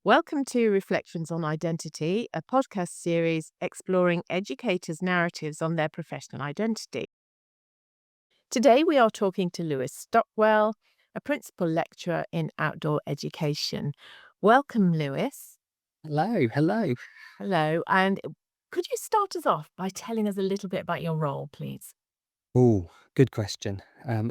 Welcome to Reflections on Identity, a podcast series exploring educators' narratives on their professional identity. Today we are talking to Lewis Stockwell, a principal lecturer in outdoor education. Welcome, Lewis. Hello, hello. Hello, and could you start us off by telling us a little bit about your role, please? Oh, good question.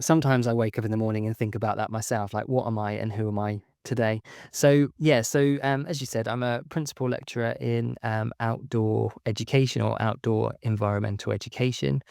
Sometimes I wake up in the morning and think about that myself, like what am I and who am I today? As you said, I'm a principal lecturer in outdoor education or outdoor environmental education,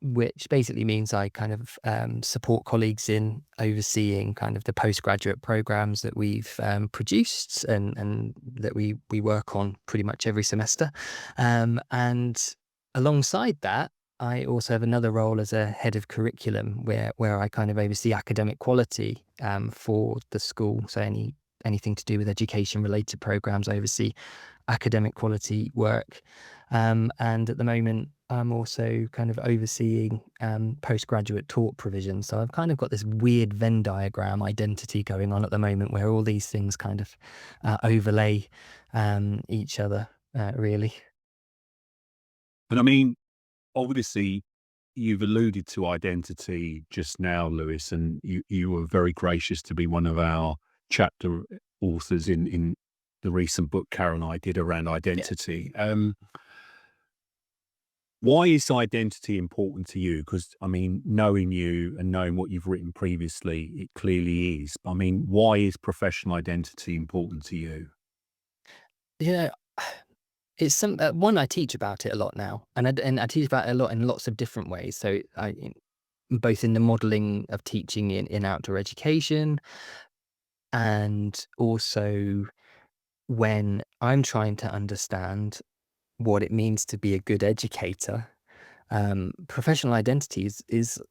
which basically means I kind of support colleagues in overseeing kind of the postgraduate programs that we've produced and that we work on pretty much every semester. And alongside that, I also have another role as a head of curriculum where I kind of oversee academic quality for the school. So anything to do with education related programs, I oversee academic quality work. And at the moment, I'm also kind of overseeing postgraduate taught provision. So I've kind of got this weird Venn diagram identity going on at the moment where all these things kind of overlay each other, really. And I mean, obviously, you've alluded to identity just now, Lewis, and you were very gracious to be one of our chapter authors in the recent book Carol and I did around Yeah. identity. Why is identity important to you? Because I mean, knowing you and knowing what you've written previously, it clearly is. I mean, why is professional identity important to you? Yeah. It's one I teach about it a lot now, and I teach about it a lot in lots of different ways. So both in the modelling of teaching in outdoor education, and also when I'm trying to understand what it means to be a good educator. Professional identity is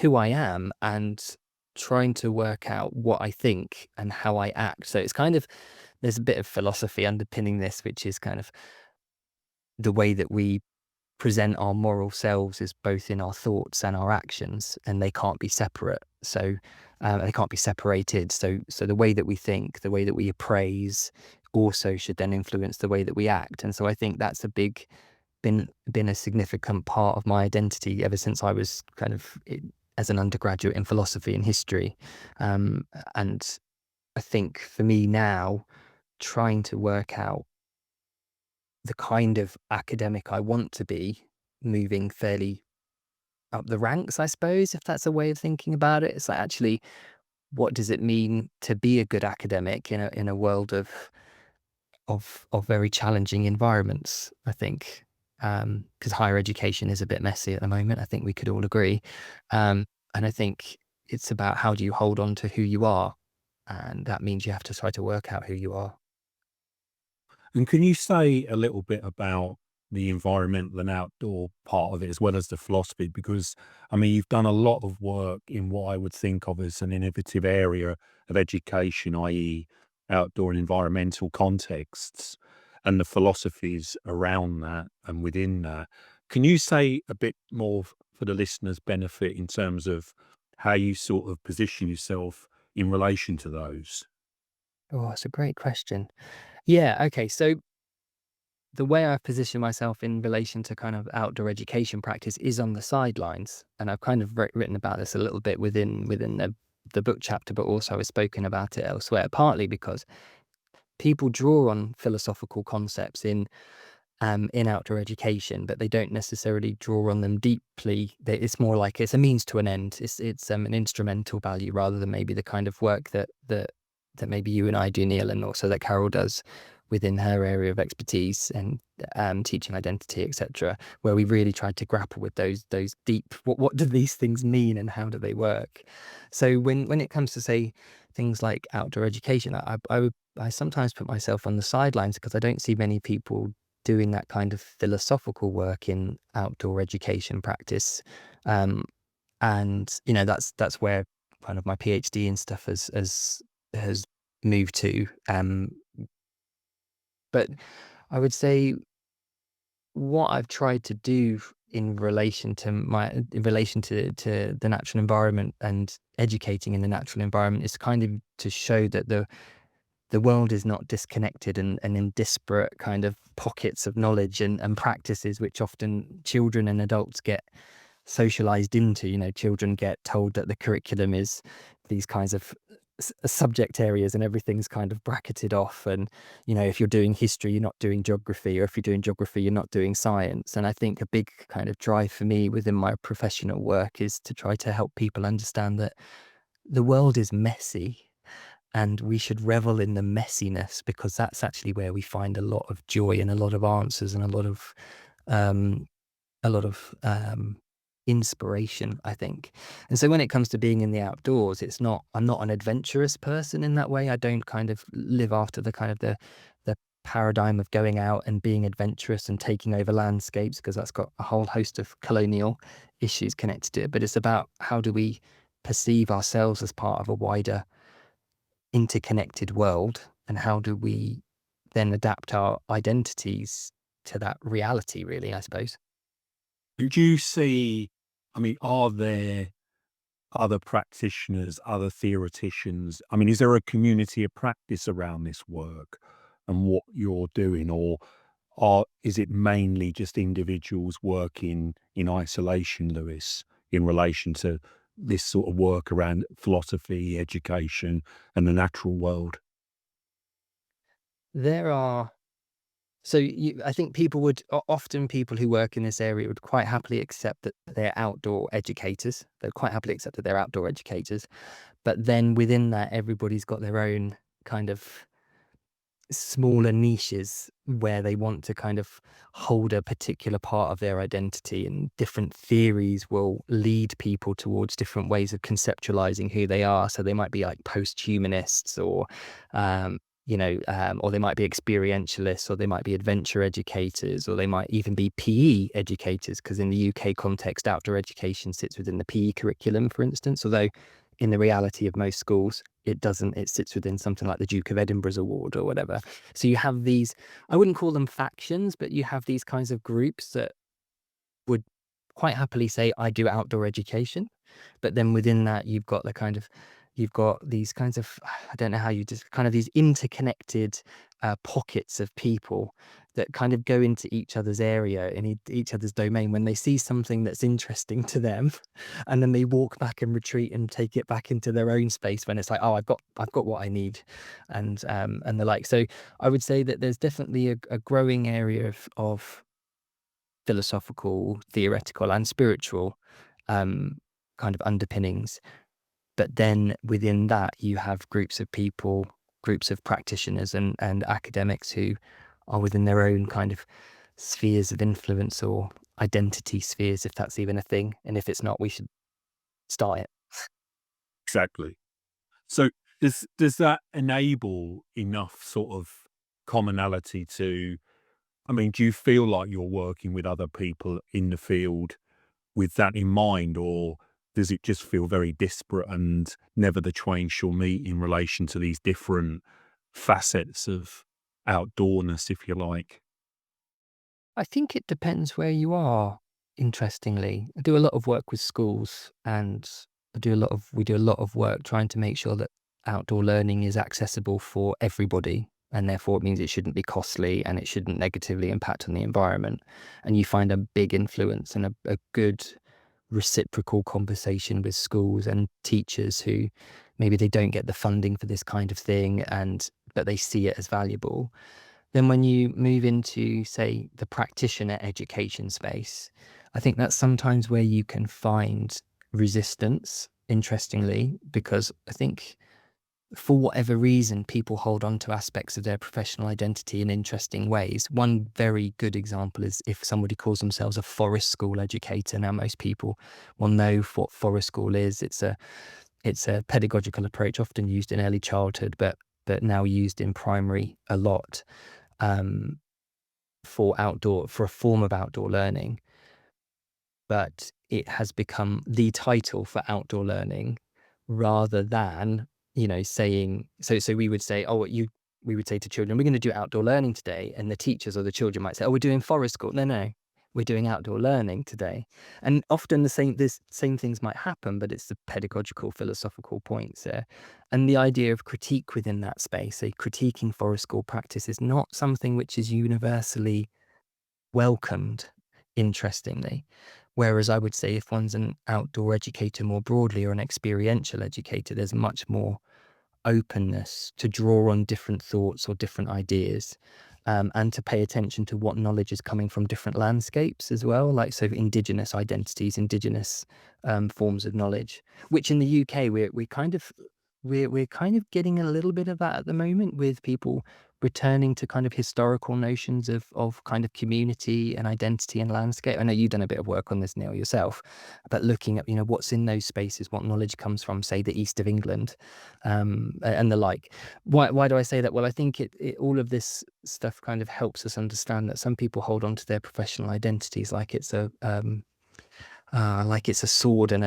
who I am and trying to work out what I think and how I act. So it's kind of there's a bit of philosophy underpinning this, which is kind of the way that we present our moral selves is both in our thoughts and our actions, and they can't be separate. So they can't be separated. So the way that we think, the way that we appraise, also should then influence the way that we act. And so I think that's a been a significant part of my identity ever since I was as an undergraduate in philosophy and history. Um, and I think for me now, trying to work out the kind of academic I want to be, moving fairly up the ranks, I suppose, if that's a way of thinking about it. It's like, actually, what does it mean to be a good academic in a world of very challenging environments, I think. Because higher education is a bit messy at the moment, I think we could all agree. And I think it's about how do you hold on to who you are, and that means you have to try to work out who you are. And can you say a little bit about the environmental and outdoor part of it as well as the philosophy? Because I mean, you've done a lot of work in what I would think of as an innovative area of education, i.e., outdoor and environmental contexts, and the philosophies around that and within that. Can you say a bit more for the listeners' benefit in terms of how you sort of position yourself in relation to those? Oh, that's a great question. Yeah, okay. So the way I've positioned myself in relation to kind of outdoor education practice is on the sidelines, and I've kind of written about this a little bit within the book chapter, but also I've spoken about it elsewhere. Partly because people draw on philosophical concepts in outdoor education, but they don't necessarily draw on them deeply. It's more like it's a means to an end. It's an instrumental value rather than maybe the kind of work that maybe you and I do, Neil, and also that Carol does within her area of expertise and teaching identity, etc., where we really tried to grapple with those deep what do these things mean and how do they work. So when it comes to say things like outdoor education, I sometimes put myself on the sidelines because I don't see many people doing that kind of philosophical work in outdoor education practice. Um, and that's where kind of my PhD and stuff has moved to. But I would say what I've tried to do in relation to the natural environment and educating in the natural environment is kind of to show that the world is not disconnected and in disparate kind of pockets of knowledge and practices, which often children and adults get socialized into. Children get told that the curriculum is these kinds of subject areas and everything's kind of bracketed off. And, if you're doing history, you're not doing geography, or if you're doing geography, you're not doing science. And I think a big kind of drive for me within my professional work is to try to help people understand that the world is messy and we should revel in the messiness, because that's actually where we find a lot of joy and a lot of answers and um, a lot of inspiration, I think. And so when it comes to being in the outdoors, I'm not an adventurous person in that way. I don't kind of live after the paradigm of going out and being adventurous and taking over landscapes, because that's got a whole host of colonial issues connected to it. But it's about how do we perceive ourselves as part of a wider interconnected world, and how do we then adapt our identities to that reality, really, I suppose. Do you see, I mean, are there other practitioners, other theoreticians? I mean, is there a community of practice around this work and what you're doing, or is it mainly just individuals working in isolation, Lewis, in relation to this sort of work around philosophy, education, and the natural world? There are I think often people who work in this area would quite happily accept that they're outdoor educators. They'd quite happily accept that they're outdoor educators. But then within that, everybody's got their own kind of smaller niches where they want to kind of hold a particular part of their identity, and different theories will lead people towards different ways of conceptualizing who they are. So they might be like post-humanists, or they might be experientialists, or they might be adventure educators, or they might even be PE educators, because in the UK context, outdoor education sits within the PE curriculum, for instance, although in the reality of most schools, it sits within something like the Duke of Edinburgh's award or whatever. So you have these, I wouldn't call them factions, but you have these kinds of groups that would quite happily say, I do outdoor education. But then within that, you've got these kinds of, I don't know how you just kind of these interconnected pockets of people that kind of go into each other's area and each other's domain when they see something that's interesting to them, and then they walk back and retreat and take it back into their own space when it's like, oh, I've got what I need, and the like. So I would say that there's definitely a growing area of philosophical, theoretical, and spiritual um, kind of underpinnings. But then within that, you have groups of people, groups of practitioners and academics who are within their own kind of spheres of influence, or identity spheres, if that's even a thing. And if it's not, we should start it. Exactly. So does that enable enough sort of commonality to, I mean, do you feel like you're working with other people in the field with that in mind, or does it just feel very disparate and never the twain shall meet in relation to these different facets of outdoorness, if you like? I think it depends where you are, interestingly. I do a lot of work with schools, and we do a lot of work trying to make sure that outdoor learning is accessible for everybody. And therefore it means it shouldn't be costly and it shouldn't negatively impact on the environment. And you find a big influence and a good reciprocal conversation with schools and teachers who maybe they don't get the funding for this kind of thing, but they see it as valuable. Then when you move into, say, the practitioner education space, I think that's sometimes where you can find resistance, interestingly, because I think for whatever reason, people hold on to aspects of their professional identity in interesting ways. One very good example is if somebody calls themselves a forest school educator. Now, most people will know what forest school is. It's a pedagogical approach often used in early childhood, but now used in primary a lot, um, for a form of outdoor learning. But it has become the title for outdoor learning, rather than, saying, so we would say, we would say to children, we're going to do outdoor learning today. And the teachers or the children might say, oh, we're doing forest school. No, no. we're doing outdoor learning today. And often the same things might happen, but it's the pedagogical, philosophical points there. And the idea of critique within that space, a critiquing forest school practice, is not something which is universally welcomed, interestingly. Whereas I would say if one's an outdoor educator more broadly or an experiential educator, there's much more openness to draw on different thoughts or different ideas, and to pay attention to what knowledge is coming from different landscapes as well, like so indigenous identities, indigenous forms of knowledge, which in the UK we're kind of getting a little bit of that at the moment, with people returning to kind of historical notions of kind of community and identity and landscape. I know you've done a bit of work on this, Neil, yourself, but looking at, what's in those spaces, what knowledge comes from, say, the east of England, and the like. Why do I say that? Well, I think all of this stuff kind of helps us understand that some people hold on to their professional identities like it's a sword and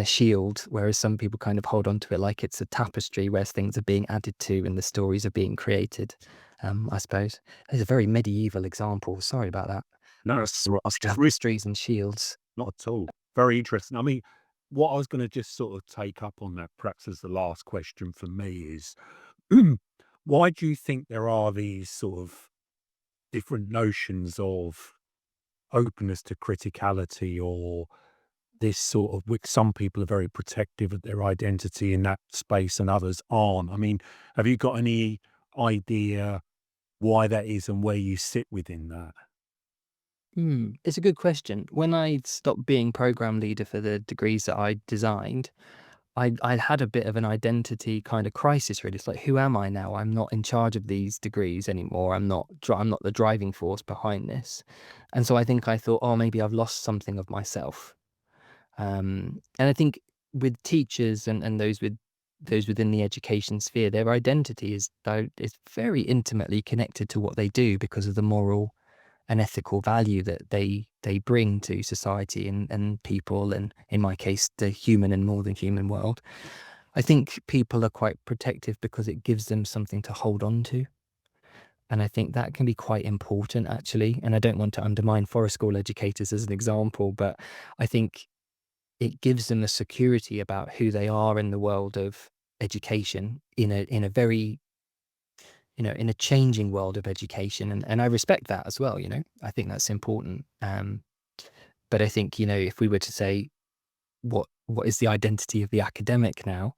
a shield, whereas some people kind of hold on to it like it's a tapestry where things are being added to and the stories are being created. I suppose it's a very medieval example. Sorry about that. No, that's right. Tapestries and shields. Not at all. Very interesting. I mean, what I was going to just sort of take up on that, perhaps as the last question for me, is why do you think there are these sort of different notions of openness to criticality, or this sort of, which some people are very protective of their identity in that space and others aren't? I mean, have you got any idea why that is and where you sit within that? It's a good question. When I stopped being program leader for the degrees that I designed, I had a bit of an identity kind of crisis, really. It's like, who am I now? I'm not in charge of these degrees anymore. I'm not the driving force behind this. And so I think I thought, oh, maybe I've lost something of myself. And I think with teachers and those within the education sphere, their identity is very intimately connected to what they do because of the moral and ethical value that they bring to society and people, and in my case, the human and more than human world. I think people are quite protective because it gives them something to hold on to. And I think that can be quite important, actually. And I don't want to undermine forest school educators as an example, but I think it gives them a security about who they are in the world of education in a very, in a changing world of education. And I respect that as well, I think that's important. But I think, if we were to say what is the identity of the academic now,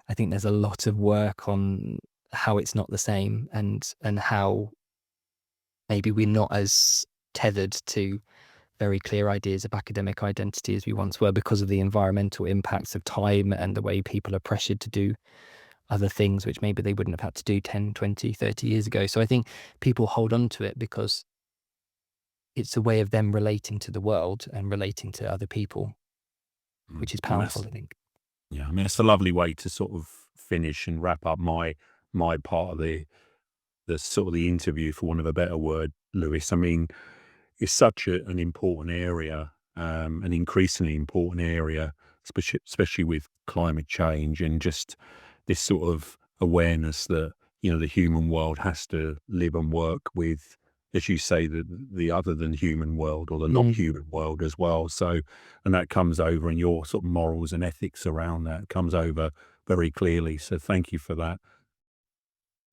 I think there's a lot of work on how it's not the same, and how maybe we're not as tethered to very clear ideas of academic identity as we once were, because of the environmental impacts of time and the way people are pressured to do other things which maybe they wouldn't have had to do 10, 20, 30 years ago. So I think people hold on to it because it's a way of them relating to the world and relating to other people, which is And powerful, I think. yeah, I mean, it's a lovely way to sort of finish and wrap up my part of the sort of the interview, for want of a better word, Lewis. I mean, it's such an important area, an increasingly important area, especially with climate change and just this sort of awareness that, the human world has to live and work with, as you say, the other than human world, or the not Mm. human world as well. So, and that comes over, and your sort of morals and ethics around that comes over very clearly. So thank you for that.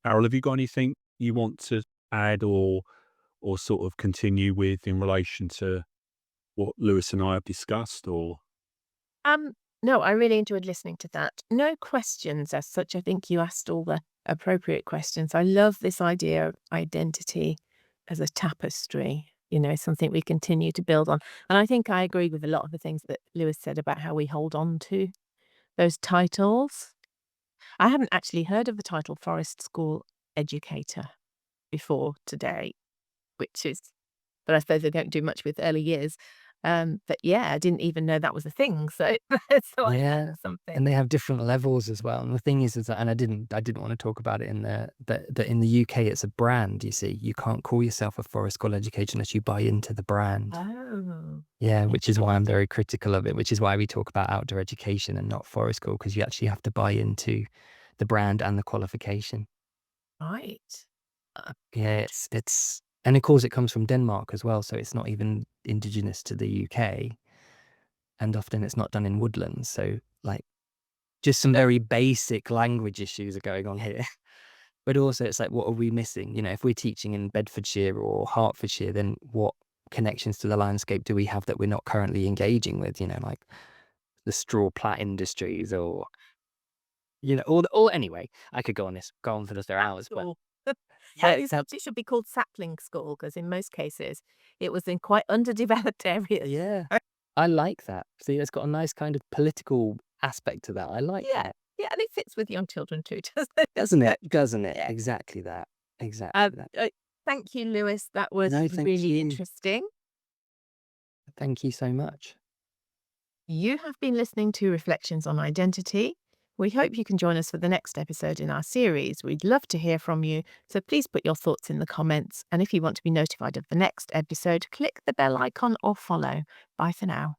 Errol, have you got anything you want to add, or sort of continue with in relation to what Lewis and I have discussed? Or Um, no, I really enjoyed listening to that. No questions as such. I think you asked all the appropriate questions. I love this idea of identity as a tapestry, something we continue to build on. And I think I agree with a lot of the things that Lewis said about how we hold on to those titles. I haven't actually heard of the title Forest School Educator before today, which is, but I suppose they don't do much with early years. But yeah, I didn't even know that was a thing. So, so I Yeah, learned something. and they have different levels as well. And the thing is that, and I didn't want to talk about it in the that in the UK it's a brand. You see, you can't call yourself a forest school educator unless you buy into the brand. Oh, Yeah, which is why I'm very critical of it. Which is why we talk about outdoor education and not forest school, because you actually have to buy into the brand and the qualification. right. Uh, Yeah, it's And of course, it comes from Denmark as well, so it's not even indigenous to the UK. And often it's not done in woodlands. So, like, just some very basic language issues are going on here. But also, it's like, what are we missing? You know, if we're teaching in Bedfordshire or Hertfordshire, then what connections to the landscape do we have that we're not currently engaging with? You know, like the straw plat industries, or or anyway, I could go on for this for hours. But School. yeah, It should be called sapling school because in most cases it was in quite underdeveloped areas. yeah, I like that. See, it's got a nice kind of political aspect to that. I like Yeah, that, yeah, and it fits with young children too, doesn't it? doesn't it? Doesn't it? Yeah. Exactly that. Exactly Um, that. Thank you, Lewis. That was No, thank really you. interesting. Thank you so much. You have been listening to Reflections on Identity. We hope you can join us for the next episode in our series. We'd love to hear from you, so please put your thoughts in the comments. And if you want to be notified of the next episode, click the bell icon or follow. Bye for now.